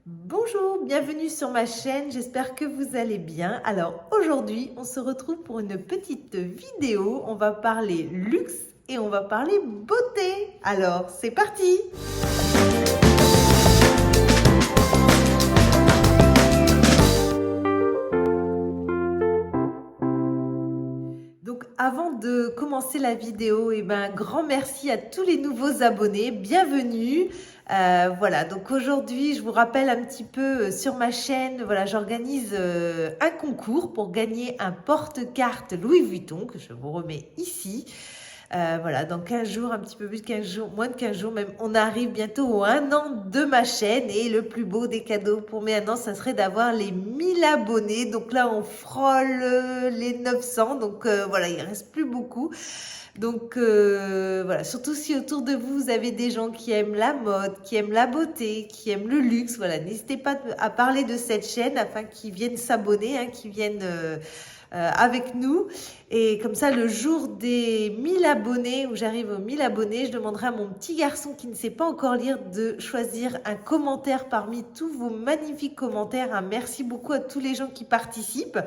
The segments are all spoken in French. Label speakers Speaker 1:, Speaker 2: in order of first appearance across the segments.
Speaker 1: Bonjour, bienvenue sur ma chaîne, j'espère que vous allez bien. Alors aujourd'hui, on se retrouve pour une petite vidéo. On va parler luxe et on va parler beauté. Alors, c'est parti! Donc avant de commencer la vidéo, grand merci à tous les nouveaux abonnés, bienvenue. Voilà, donc aujourd'hui, je vous rappelle un petit peu sur ma chaîne, voilà, j'organise un concours pour gagner un porte-carte Louis Vuitton que je vous remets ici. Voilà, dans 15 jours, un petit peu plus de 15 jours, moins de 15 jours même, on arrive bientôt au 1 an de ma chaîne et le plus beau des cadeaux pour mes 1 an, ça serait d'avoir les 1000 abonnés. Donc là, on frôle les 900, donc voilà, il reste plus beaucoup. Donc voilà, surtout si autour de vous, vous avez des gens qui aiment la mode, qui aiment la beauté, qui aiment le luxe, voilà, n'hésitez pas à parler de cette chaîne afin qu'ils viennent s'abonner, hein, qu'ils viennent avec nous. Et comme ça, le jour des 1000 abonnés, où j'arrive aux 1000 abonnés, je demanderai à mon petit garçon qui ne sait pas encore lire de choisir un commentaire parmi tous vos magnifiques commentaires. Hein. Merci beaucoup à tous les gens qui participent.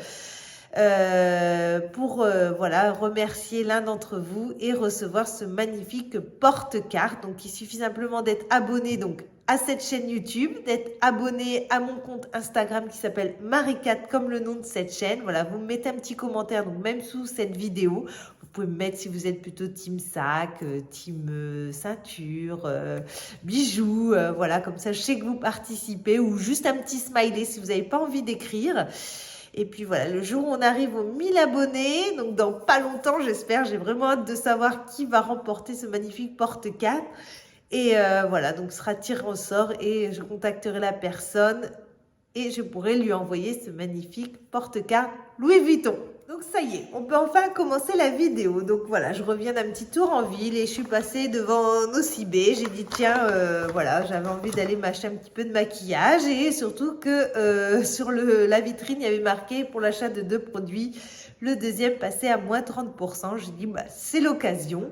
Speaker 1: Pour voilà, remercier l'un d'entre vous et recevoir ce magnifique porte-carte. Donc il suffit simplement d'être abonné donc à cette chaîne YouTube, d'être abonné à mon compte Instagram qui s'appelle Maricat comme le nom de cette chaîne. Voilà, vous me mettez un petit commentaire, donc même sous cette vidéo, vous pouvez me mettre si vous êtes plutôt team sac, team ceinture, bijoux, voilà, comme ça je sais que vous participez, ou juste un petit smiley si vous n'avez pas envie d'écrire. Et puis voilà, le jour où on arrive aux 1000 abonnés, donc dans pas longtemps j'espère, j'ai vraiment hâte de savoir qui va remporter ce magnifique porte-carte. Et voilà, donc sera tiré au sort et je contacterai la personne et je pourrai lui envoyer ce magnifique porte-carte Louis Vuitton. Donc ça y est, on peut enfin commencer la vidéo. Donc voilà, je reviens d'un petit tour en ville et je suis passée devant Nocibé. J'ai dit tiens, voilà, j'avais envie d'aller m'acheter un petit peu de maquillage et surtout que sur la vitrine, il y avait marqué pour l'achat de 2 produits, le deuxième passait à moins 30%. J'ai dit bah c'est l'occasion.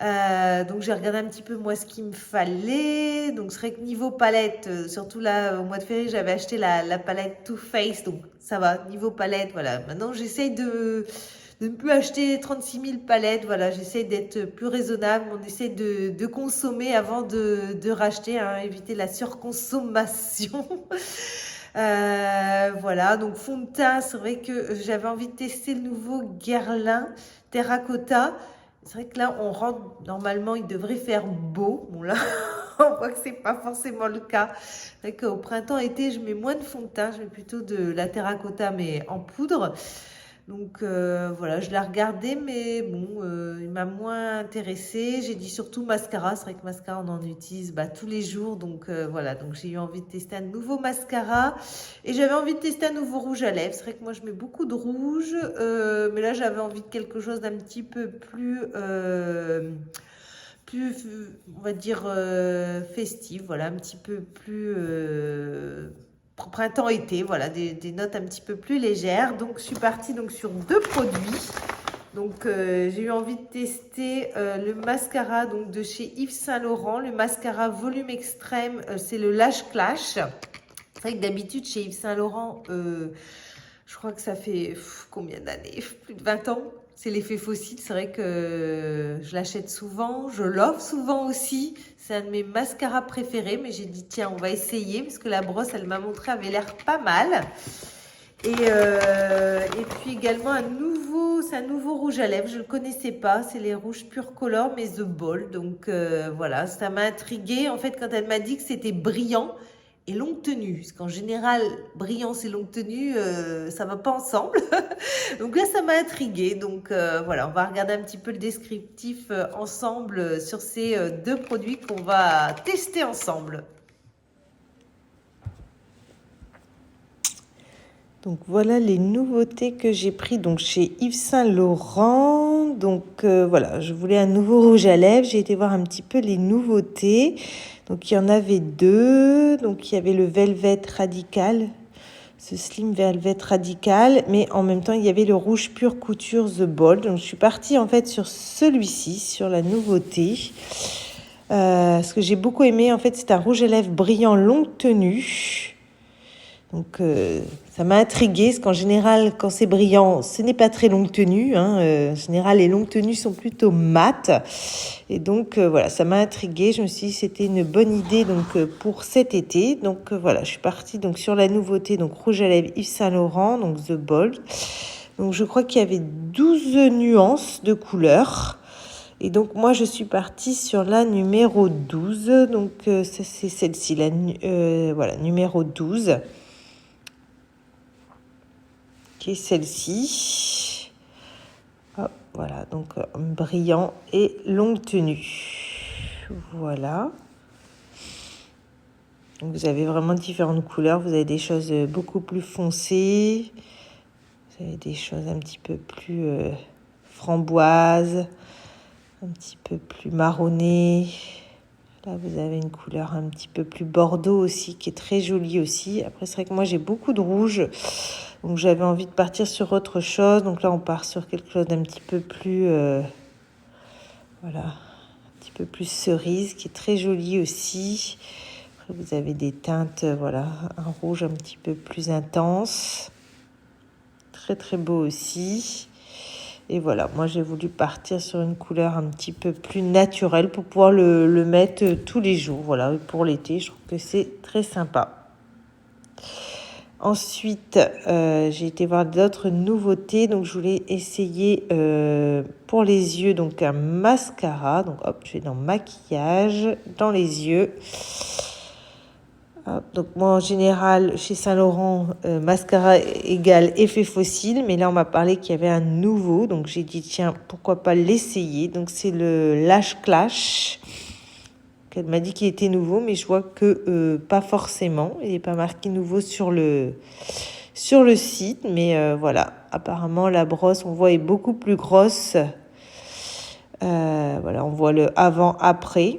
Speaker 1: Donc j'ai regardé un petit peu moi ce qu'il me fallait. Donc c'est vrai que niveau palette, surtout là au mois de février j'avais acheté la palette Too Faced, donc ça va, niveau palette, voilà. Maintenant j'essaye de ne plus acheter 36 000 palettes, voilà, j'essaye d'être plus raisonnable, on essaie de consommer avant de racheter, hein, éviter la surconsommation. Voilà, donc fond de teint, c'est vrai que j'avais envie de tester le nouveau Guerlain Terracotta. C'est vrai que là, on rentre, normalement, il devrait faire beau. Bon, là, on voit que c'est pas forcément le cas. C'est vrai qu'au printemps-été, je mets moins de fond de teint. Je mets plutôt de la terracotta, mais en poudre. Donc, voilà, je l'ai regardé, mais bon, il m'a moins intéressée. J'ai dit surtout mascara. C'est vrai que mascara, on en utilise bah, tous les jours. Donc, voilà, donc j'ai eu envie de tester un nouveau mascara. Et j'avais envie de tester un nouveau rouge à lèvres. C'est vrai que moi, je mets beaucoup de rouge. Mais là, j'avais envie de quelque chose d'un petit peu plus... plus, on va dire, festive, voilà, un petit peu plus printemps-été, voilà, des notes un petit peu plus légères. Donc, je suis partie donc, sur 2 produits. Donc, j'ai eu envie de tester le mascara donc, de chez Yves Saint Laurent, le mascara volume extrême, c'est le Lash Clash. C'est vrai que d'habitude, chez Yves Saint Laurent, je crois que ça fait combien d'années? Plus de 20 ans. C'est l'effet fossile. C'est vrai que je l'achète souvent. Je l'offre souvent aussi. C'est un de mes mascaras préférés. Mais j'ai dit, tiens, on va essayer. Parce que la brosse, elle m'a montré, avait l'air pas mal. Et puis également c'est un nouveau rouge à lèvres. Je ne le connaissais pas. C'est les rouges Pure Color, mais The Ball. Donc voilà, ça m'a intriguée. En fait, quand elle m'a dit que c'était brillant et longue tenue, parce qu'en général, brillance et longue tenue, ça va pas ensemble. Donc là, ça m'a intriguée. Donc voilà, on va regarder un petit peu le descriptif ensemble sur ces 2 produits qu'on va tester ensemble. Donc voilà les nouveautés que j'ai pris donc chez Yves Saint Laurent. Donc voilà, je voulais un nouveau rouge à lèvres. J'ai été voir un petit peu les nouveautés. Donc il y en avait 2. Donc il y avait le Velvet Radical, ce Slim Velvet Radical, mais en même temps il y avait le rouge pure couture The Bold. Donc je suis partie en fait sur celui-ci, sur la nouveauté. Ce que j'ai beaucoup aimé, en fait, c'est un rouge à lèvres brillant longue tenue. Donc, ça m'a intriguée, parce qu'en général, quand c'est brillant, ce n'est pas très longue tenue. En général, les longues tenues sont plutôt mates. Et donc, voilà, ça m'a intriguée. Je me suis dit que c'était une bonne idée donc, pour cet été. Donc, voilà, je suis partie donc, sur la nouveauté, donc rouge à lèvres Yves Saint Laurent, donc The Bold. Donc, je crois qu'il y avait 12 nuances de couleurs. Et donc, moi, je suis partie sur la numéro 12. Donc, ça, c'est celle-ci, voilà, numéro 12. Qui est celle-ci. Hop, voilà, donc brillant et longue tenue. Voilà. Donc, vous avez vraiment différentes couleurs. Vous avez des choses beaucoup plus foncées. Vous avez des choses un petit peu plus framboises, un petit peu plus marronnées. Là, vous avez une couleur un petit peu plus bordeaux aussi, qui est très jolie aussi. Après, c'est vrai que moi, j'ai beaucoup de rouge. Donc, j'avais envie de partir sur autre chose. Donc là, on part sur quelque chose d'un petit peu plus... voilà, un petit peu plus cerise, qui est très joli aussi. Après, vous avez des teintes, voilà, un rouge un petit peu plus intense. Très, très beau aussi. Et voilà, moi j'ai voulu partir sur une couleur un petit peu plus naturelle pour pouvoir le mettre tous les jours. Voilà, pour l'été, je trouve que c'est très sympa. Ensuite, j'ai été voir d'autres nouveautés. Donc, je voulais essayer pour les yeux donc un mascara. Donc, hop, je vais dans maquillage, dans les yeux. Donc moi en général chez Saint Laurent mascara égale effet fossile, mais là on m'a parlé qu'il y avait un nouveau, donc j'ai dit tiens pourquoi pas l'essayer. Donc c'est le Lash Clash. Elle m'a dit qu'il était nouveau, mais je vois que pas forcément, il n'est pas marqué nouveau sur le site, mais voilà, apparemment la brosse on voit est beaucoup plus grosse. Voilà, on voit le avant-après.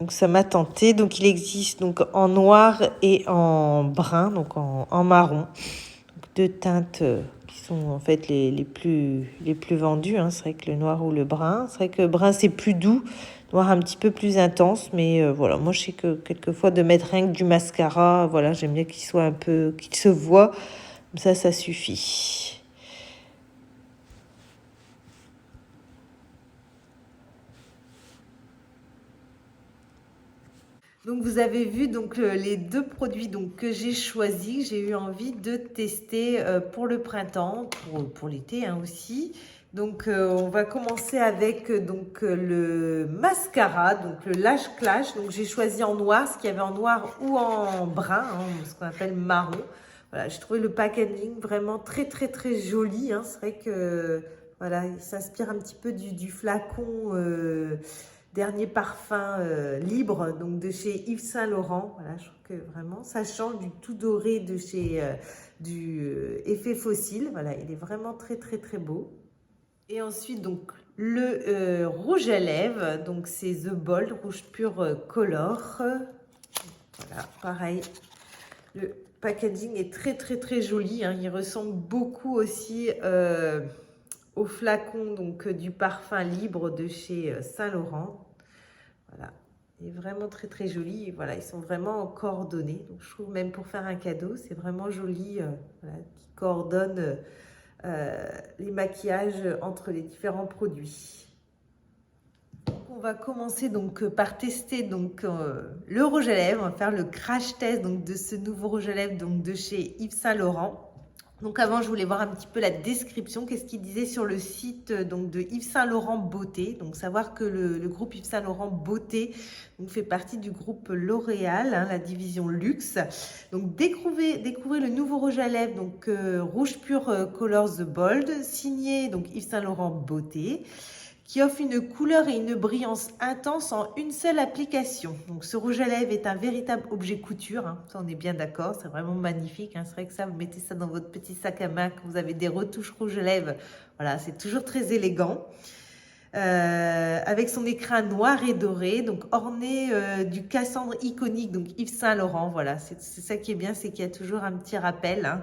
Speaker 1: Donc ça m'a tenté. Donc il existe donc en noir et en brun, donc en marron. Donc, deux teintes qui sont en fait les plus vendues. C'est vrai que le noir ou le brun. C'est vrai que le brun c'est plus doux, noir un petit peu plus intense. Mais voilà, moi je sais que quelquefois de mettre rien que du mascara, voilà, j'aime bien qu'il soit un peu, qu'il se voit. Comme ça suffit. Donc vous avez vu donc les deux produits donc que j'ai choisis, j'ai eu envie de tester pour le printemps, pour l'été aussi. Donc on va commencer avec donc le mascara, donc le Lash Clash. Donc j'ai choisi en noir, ce qu'il y avait en noir ou en brun, ce qu'on appelle marron. Voilà, j'ai trouvé le packaging vraiment très très très joli. C'est vrai que voilà, il s'inspire un petit peu du flacon. Dernier parfum libre donc de chez Yves Saint Laurent. Voilà, je trouve que vraiment ça change du tout doré de chez du effet fossile. Voilà, il est vraiment très très très beau. Et ensuite donc le rouge à lèvres, donc c'est The Bold rouge pur color. Voilà, pareil. Le packaging est très très très joli. Il ressemble beaucoup aussi au flacon donc du parfum libre de chez Saint Laurent. Voilà, il est vraiment très très joli. Et voilà, ils sont vraiment coordonnés. Donc je trouve même pour faire un cadeau, c'est vraiment joli. Voilà, qui coordonne les maquillages entre les différents produits. On va commencer donc par tester donc le rouge à lèvres. On va faire le crash test donc de ce nouveau rouge à lèvres donc de chez Yves Saint Laurent. Donc avant, je voulais voir un petit peu la description, qu'est-ce qu'il disait sur le site donc de Yves Saint Laurent Beauté. Donc savoir que le groupe Yves Saint Laurent Beauté donc, fait partie du groupe L'Oréal, la division luxe. Donc découvrez le nouveau rouge à lèvres, donc rouge pur Color The Bold, signé donc Yves Saint Laurent Beauté, qui offre une couleur et une brillance intense en une seule application. Donc ce rouge à lèvres est un véritable objet couture, ça on est bien d'accord, c'est vraiment magnifique. C'est vrai que ça, vous mettez ça dans votre petit sac à main quand vous avez des retouches rouge à lèvres, voilà, c'est toujours très élégant. Avec son écrin noir et doré, donc orné du cassandre iconique, donc Yves Saint Laurent, voilà, c'est ça qui est bien, c'est qu'il y a toujours un petit rappel.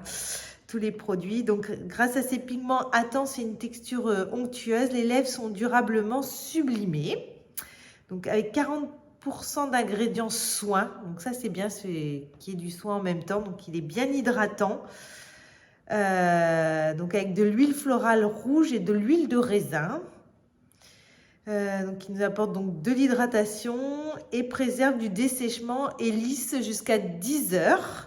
Speaker 1: tous les produits. Donc, grâce à ces pigments intenses et une texture onctueuse, les lèvres sont durablement sublimées. Donc, avec 40% d'ingrédients soins. Donc, ça, c'est bien, c'est qu'il y ait du soin en même temps. Donc, il est bien hydratant. Donc, avec de l'huile florale rouge et de l'huile de raisin. Donc, il nous apporte donc de l'hydratation et préserve du dessèchement et lisse jusqu'à 10 heures.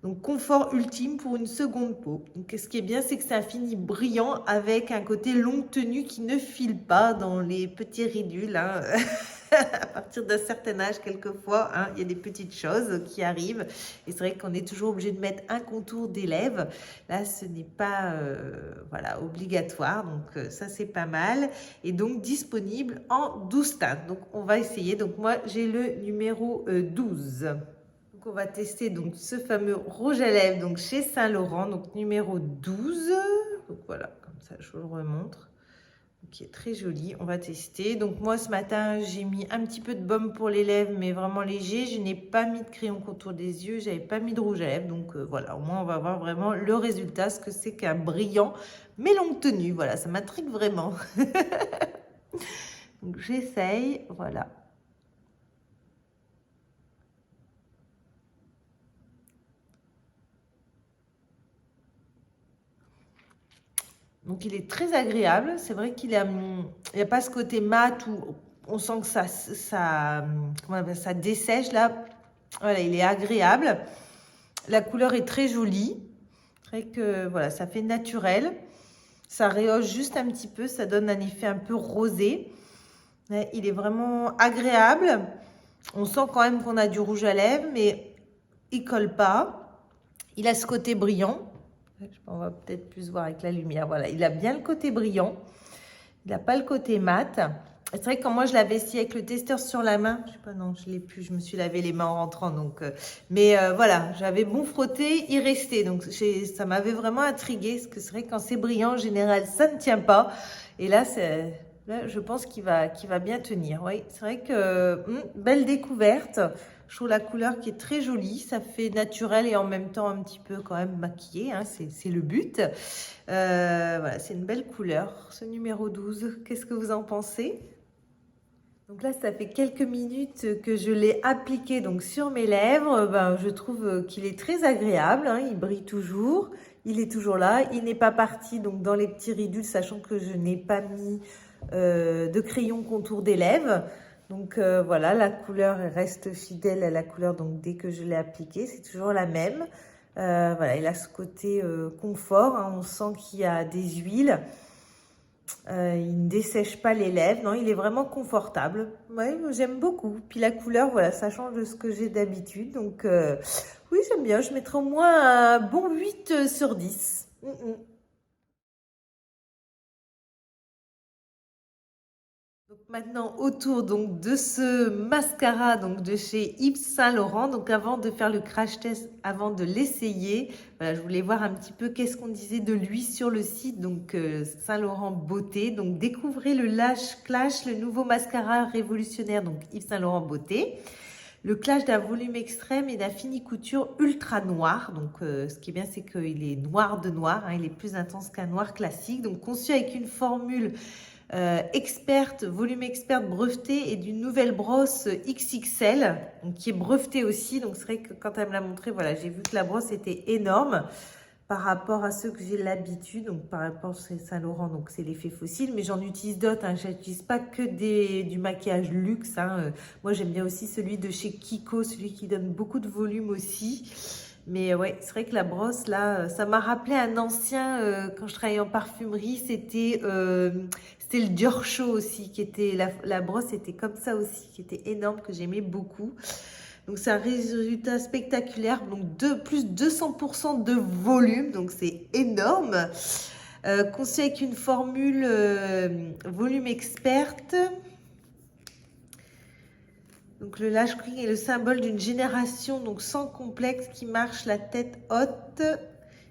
Speaker 1: Donc, confort ultime pour une seconde peau. Donc, ce qui est bien, c'est que c'est un fini brillant avec un côté longue tenue qui ne file pas dans les petits ridules. Hein. À partir d'un certain âge, quelquefois, hein, il y a des petites choses qui arrivent. Et c'est vrai qu'on est toujours obligé de mettre un contour des lèvres. Là, ce n'est pas voilà, obligatoire. Donc, ça, c'est pas mal. Et donc, disponible en 12 teintes. Donc, on va essayer. Donc, moi, j'ai le numéro 12. On va tester donc ce fameux rouge à lèvres donc chez Saint Laurent, donc numéro 12. Donc voilà, comme ça je vous le remontre. Qui est très joli. On va tester. Donc moi ce matin j'ai mis un petit peu de baume pour les lèvres, mais vraiment léger. Je n'ai pas mis de crayon contour des yeux, j'avais pas mis de rouge à lèvres. Donc voilà, au moins on va voir vraiment le résultat, ce que c'est qu'un brillant mais longue tenue. Voilà, ça m'intrigue vraiment. Donc j'essaye, voilà. Donc, il est très agréable. C'est vrai qu'il n'y a pas ce côté mat où on sent que ça dessèche. Là, voilà, il est agréable. La couleur est très jolie. C'est vrai que voilà, ça fait naturel. Ça rehausse juste un petit peu. Ça donne un effet un peu rosé. Mais il est vraiment agréable. On sent quand même qu'on a du rouge à lèvres, mais il colle pas. Il a ce côté brillant. On va peut-être plus voir avec la lumière. Voilà, il a bien le côté brillant. Il n'a pas le côté mat. C'est vrai que quand moi je l'avais essayé avec le testeur sur la main, je sais pas, non, je l'ai plus. Je me suis lavé les mains en rentrant. Donc, voilà, j'avais bon frotté, il restait. Donc, ça m'avait vraiment intriguée. Parce que c'est vrai que quand c'est brillant, en général, ça ne tient pas. Et là, je pense qu'il va bien tenir. Oui, c'est vrai que belle découverte. Je trouve la couleur qui est très jolie, ça fait naturel et en même temps un petit peu quand même maquillé, hein, c'est le but. Voilà, c'est une belle couleur, ce numéro 12. Qu'est-ce que vous en pensez? Donc là, ça fait quelques minutes que je l'ai appliqué donc sur mes lèvres. Je trouve qu'il est très agréable, hein, il brille toujours, il est toujours là. Il n'est pas parti donc dans les petits ridules, sachant que je n'ai pas mis de crayon contour des lèvres. Donc voilà, la couleur reste fidèle à la couleur donc dès que je l'ai appliqué, c'est toujours la même. Voilà, il a ce côté confort, hein, on sent qu'il y a des huiles. Il ne dessèche pas les lèvres, non, il est vraiment confortable. Ouais, j'aime beaucoup. Puis la couleur, voilà, ça change de ce que j'ai d'habitude. Donc oui, j'aime bien. Je mettrai au moins un bon 8 sur 10. Donc maintenant, autour donc de ce mascara donc de chez Yves Saint Laurent. Donc avant de faire le crash test, avant de l'essayer, voilà, je voulais voir un petit peu qu'est-ce qu'on disait de lui sur le site donc Saint Laurent Beauté. Donc découvrez le Lash Clash, le nouveau mascara révolutionnaire donc Yves Saint Laurent Beauté. Le clash d'un volume extrême et d'un fini couture ultra noir. Donc, ce qui est bien, c'est qu'il est noir de noir. Hein, il est plus intense qu'un noir classique. Donc, conçu avec une formule experte, volume experte brevetée et d'une nouvelle brosse XXL, donc qui est brevetée aussi. Donc, c'est vrai que quand elle me l'a montré, voilà, j'ai vu que la brosse était énorme par rapport à ceux que j'ai l'habitude, donc par rapport à Saint Laurent, donc c'est l'effet fossile, mais j'en utilise d'autres, hein, je n'utilise pas que du maquillage luxe, hein. Moi j'aime bien aussi celui de chez Kiko, celui qui donne beaucoup de volume aussi, mais ouais, c'est vrai que la brosse là, ça m'a rappelé un ancien, quand je travaillais en parfumerie, c'était le Dior Show aussi, qui était, la brosse était comme ça aussi, qui était énorme, que j'aimais beaucoup. Donc, c'est un résultat spectaculaire. Donc, plus de 200% de volume. Donc, c'est énorme. Conçu avec une formule volume experte. Donc, le Lash Queen est le symbole d'une génération donc sans complexe qui marche la tête haute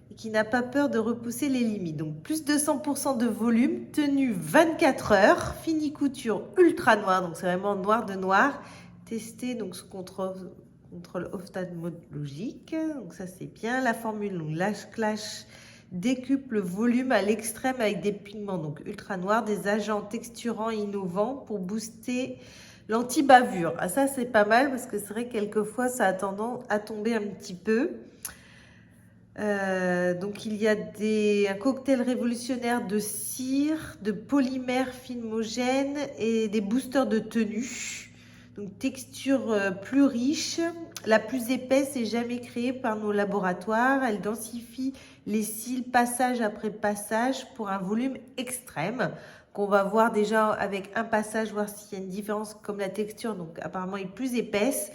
Speaker 1: et qui n'a pas peur de repousser les limites. Donc, plus de 200% de volume, tenue 24 heures, fini couture ultra noir. Donc, c'est vraiment noir de noir. Testé donc sous contrôle contrôle ophtalmologique. Donc ça c'est bien. La formule donc Lash Clash décuple le volume à l'extrême avec des pigments donc ultra noirs, des agents texturants innovants pour booster l'anti-bavure. Ah, ça c'est pas mal parce que c'est vrai que quelquefois ça a tendance à tomber un petit peu. Donc il y a un cocktail révolutionnaire de cire, de polymères filmogènes et des boosters de tenue. Donc texture plus riche, la plus épaisse et jamais créée par nos laboratoires. Elle densifie les cils passage après passage pour un volume extrême qu'on va voir déjà avec un passage, voir s'il y a une différence comme la texture. Donc apparemment est plus épaisse.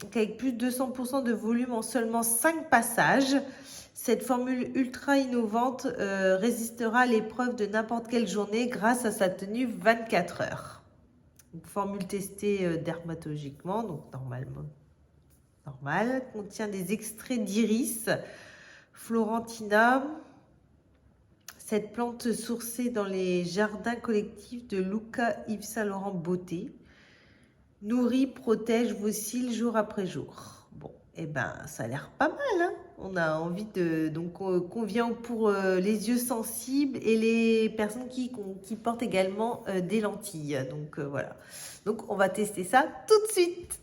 Speaker 1: Donc avec plus de 200% de volume en seulement 5 passages. Cette formule ultra innovante résistera à l'épreuve de n'importe quelle journée grâce à sa tenue 24 heures. Donc, formule testée dermatologiquement, donc normalement normal, contient des extraits d'iris, Florentina, cette plante sourcée dans les jardins collectifs de Luca Yves Saint Laurent Beauté, nourrit, protège vos cils jour après jour. Bon, et ben ça a l'air pas mal, hein. On a envie de donc convient pour les yeux sensibles et les personnes qui portent également des lentilles. Donc voilà. Donc on va tester ça tout de suite.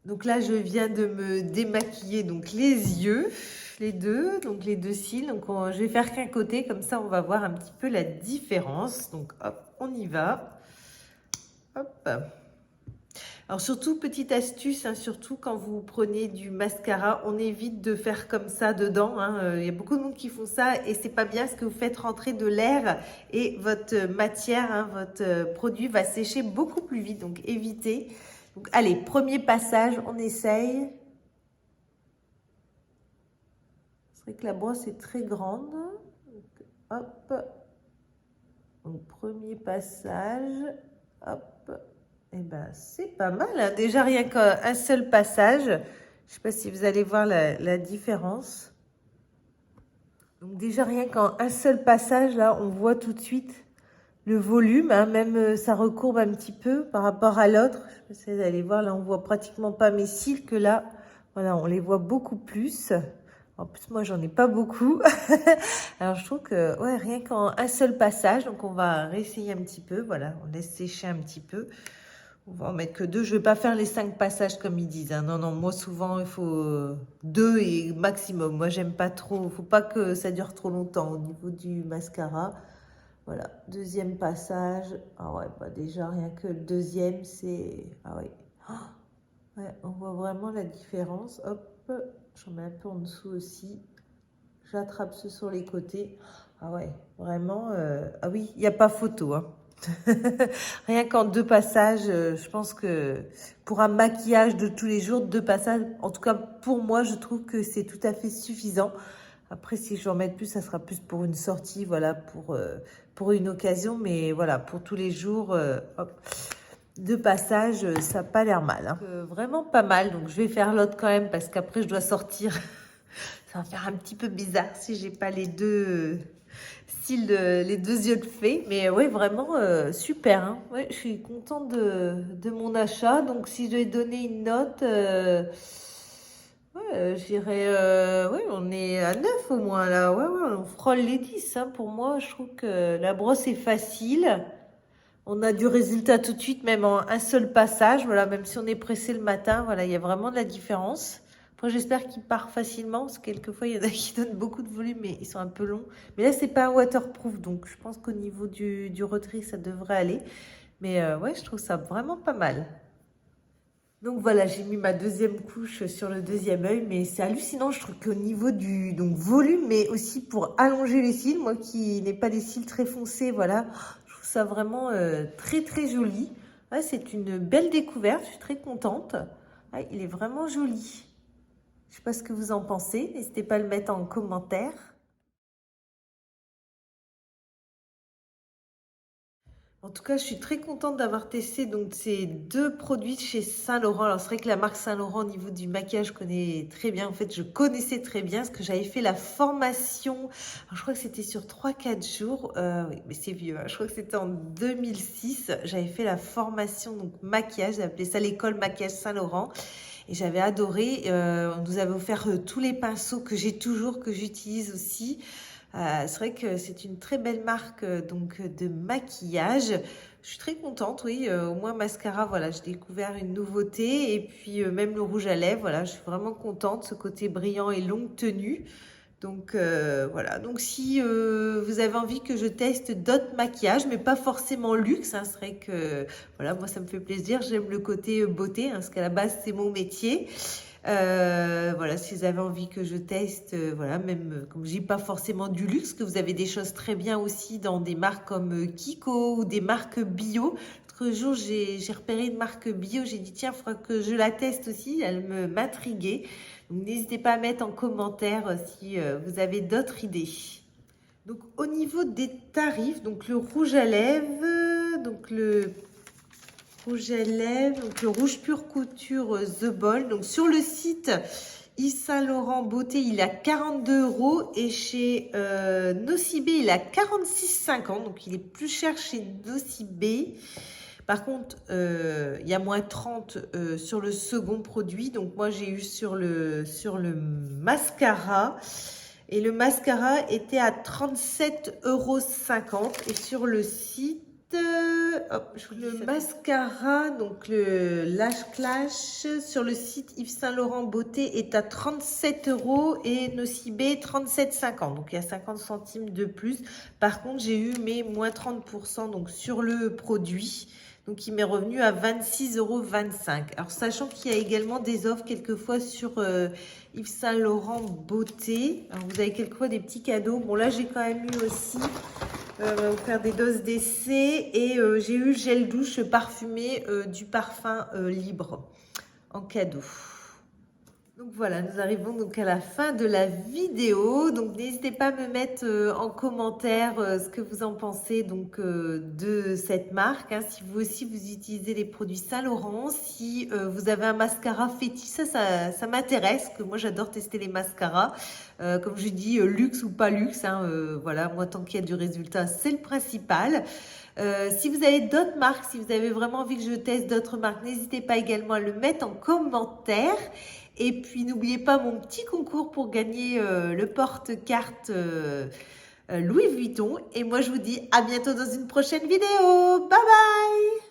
Speaker 1: Donc là je viens de me démaquiller donc les yeux, les deux cils. Donc je vais faire qu'un côté, comme ça on va voir un petit peu la différence. Donc hop, on y va. Hop. Alors surtout, petite astuce, hein, surtout quand vous prenez du mascara, on évite de faire comme ça dedans. Hein. Il y a beaucoup de monde qui font ça et c'est pas bien parce que vous faites rentrer de l'air et votre matière, hein, votre produit va sécher beaucoup plus vite. Donc évitez. Donc allez, premier passage, on essaye. C'est vrai que la brosse est très grande. Donc, hop. Donc premier passage, hop. Eh ben, c'est pas mal, hein. Déjà, rien qu'un seul passage. Je ne sais pas si vous allez voir la différence. Donc déjà, rien qu'en un seul passage, là, on voit tout de suite le volume. Hein, même, ça recourbe un petit peu par rapport à l'autre. Je sais pas si vous allez voir, là, on voit pratiquement pas mes cils que là. Voilà, on les voit beaucoup plus. En plus, moi, j'en ai pas beaucoup. Alors, je trouve que, ouais, rien qu'en un seul passage. Donc, on va réessayer un petit peu. Voilà, on laisse sécher un petit peu. On va en mettre que 2. Je ne vais pas faire les 5 passages comme ils disent. Hein. Non, non, moi souvent il faut 2 et maximum. Moi j'aime pas trop. Il ne faut pas que ça dure trop longtemps au niveau du mascara. Voilà, deuxième passage. Ah ouais, bah déjà rien que le deuxième, c'est... Ah ouais. Oh, ouais, on voit vraiment la différence. Hop, j'en mets un peu en dessous aussi. J'attrape ceux sur les côtés. Ah ouais, vraiment... Ah oui, il n'y a pas photo, hein. Rien qu'en 2 passages, je pense que pour un maquillage de tous les jours, 2 passages, en tout cas pour moi, je trouve que c'est tout à fait suffisant. Après, si je vais en mettre plus, ça sera plus pour une sortie, voilà, pour une occasion. Mais voilà, pour tous les jours, hop, 2 passages, ça n'a pas l'air mal. Hein. Vraiment pas mal. Donc, je vais faire l'autre quand même parce qu'après, je dois sortir. Ça va faire un petit peu bizarre si j'ai pas les deux... les 2 yeux de fée, mais ouais, vraiment super. Hein. Ouais, je suis contente de mon achat. Donc, si je vais donner une note, ouais, j'irais, ouais, on est à 9 au moins là. Ouais, ouais, on frôle les 10. Hein. Pour moi, je trouve que la brosse est facile. On a du résultat tout de suite, même en un seul passage. Voilà, même si on est pressé le matin, voilà, il y a vraiment de la différence. Après, j'espère qu'il part facilement, parce que quelquefois, il y en a qui donnent beaucoup de volume, mais ils sont un peu longs. Mais là, c'est pas un waterproof, donc je pense qu'au niveau du retrait, ça devrait aller. Mais ouais, je trouve ça vraiment pas mal. Donc voilà, j'ai mis ma deuxième couche sur le deuxième œil, mais c'est hallucinant, je trouve qu'au niveau du volume, mais aussi pour allonger les cils, moi qui n'ai pas des cils très foncés, voilà, je trouve ça vraiment très très joli. Ouais, c'est une belle découverte, je suis très contente. Ouais, il est vraiment joli. Je ne sais pas ce que vous en pensez, n'hésitez pas à le mettre en commentaire. En tout cas, je suis très contente d'avoir testé donc ces 2 produits chez Saint Laurent. Alors, c'est vrai que la marque Saint Laurent, au niveau du maquillage, je connais très bien. En fait, je connaissais très bien parce que j'avais fait la formation. Alors, je crois que c'était sur 3-4 jours. Oui, mais c'est vieux. Hein. Je crois que c'était en 2006. J'avais fait la formation donc maquillage. J'ai appelé ça l'école maquillage Saint Laurent. et j'avais adoré. On nous avait offert tous les pinceaux que j'ai toujours, que j'utilise aussi. C'est vrai que c'est une très belle marque donc de maquillage. Je suis très contente, oui. Au moins mascara, voilà, j'ai découvert une nouveauté. Et puis même le rouge à lèvres, voilà, je suis vraiment contente. Ce côté brillant et longue tenue. Donc voilà, donc si vous avez envie que je teste d'autres maquillages, mais pas forcément luxe, hein, c'est vrai que voilà, moi ça me fait plaisir, j'aime le côté beauté, hein, parce qu'à la base c'est mon métier. Voilà, si vous avez envie que je teste, voilà, même comme je dis, pas forcément du luxe, que vous avez des choses très bien aussi dans des marques comme Kiko ou des marques bio. L'autre jour, j'ai repéré une marque bio, j'ai dit tiens, il faudra que je la teste aussi, elle m'intriguait. Donc n'hésitez pas à mettre en commentaire si vous avez d'autres idées. Donc au niveau des tarifs, donc le rouge à lèvres, donc le rouge à lèvres, donc le rouge pure couture The Ball. Donc sur le site Yves Saint Laurent Beauté, il a 42 € et chez Nocibé, il a 46,50. Donc il est plus cher chez Nocibé. Par contre, il y a moins 30 sur le second produit. Donc moi, j'ai eu sur le mascara. Et le mascara était à 37,50 € et sur le site, le mascara, donc le Lash Clash, sur le site Yves Saint Laurent Beauté est à 37 € et Nocibé 37,50. Donc il y a 50 centimes de plus. Par contre, j'ai eu mes moins 30% donc sur le produit. Donc, il m'est revenu à 26,25 €. Alors, sachant qu'il y a également des offres quelquefois sur Yves Saint Laurent Beauté. Alors, vous avez quelquefois des petits cadeaux. Bon, là, j'ai quand même eu aussi, on va vous faire des doses d'essai. Et j'ai eu le gel douche parfumé du parfum Libre en cadeau. Donc voilà, nous arrivons donc à la fin de la vidéo. Donc n'hésitez pas à me mettre en commentaire ce que vous en pensez donc de cette marque. Hein. Si vous aussi vous utilisez les produits Saint Laurent, si vous avez un mascara fétiche, ça m'intéresse. Que moi j'adore tester les mascaras. Comme je dis, luxe ou pas luxe. Hein, voilà, moi tant qu'il y a du résultat, c'est le principal. Si vous avez d'autres marques, si vous avez vraiment envie que je teste d'autres marques, n'hésitez pas également à le mettre en commentaire. Et puis, n'oubliez pas mon petit concours pour gagner le porte-carte Louis Vuitton. Et moi, je vous dis à bientôt dans une prochaine vidéo. Bye bye!